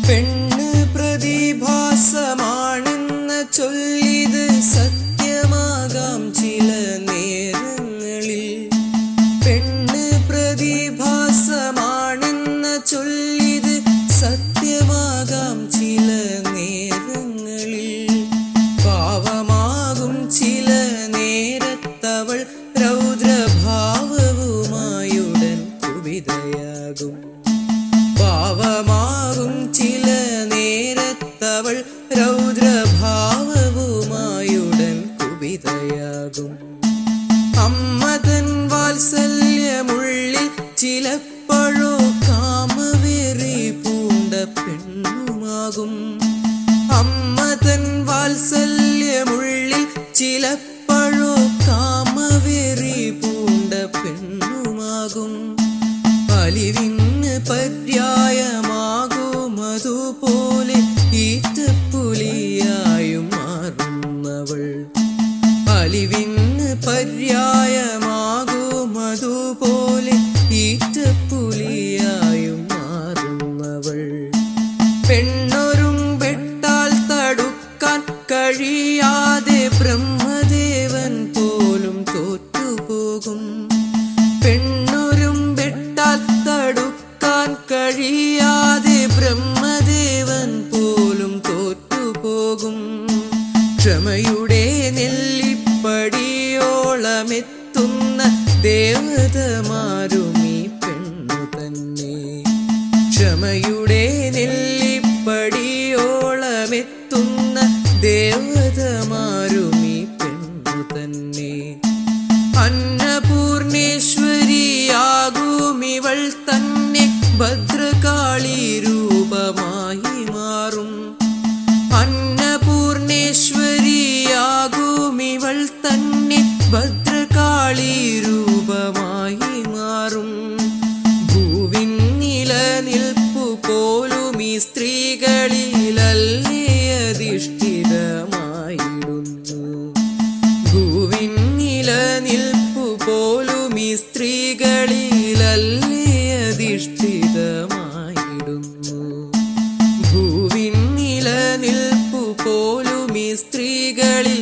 പെണ്ണ് പ്രതിഭാസമാണെന്ന് ചൊല്ലിത് സത്യമാകാം ചില നേരങ്ങളിൽ. പെണ്ണ് പ്രതിഭാസമാണെന്ന് ചൊല്ലിത് സത്യമാകാം ചില നേരങ്ങളിൽ. പാവമാകും ചില നേരത്തവൾ രൗദ്രഭാവവുമായുടൻ കുപിതയാകും. പാവമാകും ചില നേരത്തവൾ രൗദ്രഭാവവുമായുടൻ കുപിതയാകും. അമ്മ തൻ വാത്സല്യമുള്ളിൽ ചിലപ്പോഴോ കാമവെറി പൂണ്ട പെണ്ണുമാകും. അമ്മ തൻ വാത്സല്യമുള്ളിൽ ചിലപ്പോഴോ കാമവെറി പൂണ്ട പെണ്ണുമാകും. അലിവിന് പര്യായമാകുമതുപോലെ ഈറ്റപ്പുലിയായും മാറുന്നവൾ. അലിവിന് പര്യായമാകുമതുപോലെ ഈറ്റപ്പുലിയായും മാറുന്നവൾ. പെണ്ണൊരുമ്പെട്ടാൽ തടുക്കാൻ കഴിയാതെ ബ്രഹ്മദേവൻ പോലും തോറ്റുപോകും. പെണ്ണൊരുമ്പെട്ടാൽ തടുക്കാൻ കഴിയാതെ ബ്രഹ്മദേവൻ പോലും തോറ്റുപോകും. ക്ഷമയുടെ നെല്ലിപ്പടിയോളമെത്തുന്ന ദേവതമാരും ഈ പെണ്ണു തന്നെ. ക്ഷമയുടെ നെല്ലിപ്പടിയോളമെത്തുന്ന ദേവതമാരും ഈ പെണ്ണു തന്നെ. അന്നപൂർണേശ്വരിയാകുമിവൾ തന്നെ ഭദ്രകാളി രൂപമായി മാറും. അന്നപൂർണേശ്വരിയാകുമിവൾ തന്നെ ഭദ്രകാളി രൂപമായി മാറും. ഭൂവിൻ നിലനിൽപ്പു പോലും ഈ സ്ത്രീകളിലല്ലേ അധിഷ്ഠിതമായിടുന്നു. ഭൂവിൻ നിലനിൽപ്പു പോലും ഈ സ്ത്രീകളിലല്ലേ അധിഷ്ഠിതമായിടുന്നു. ഭൂവിൻ നിലനിൽപ്പു പോലും ഈ സ്ത്രീകളിൽ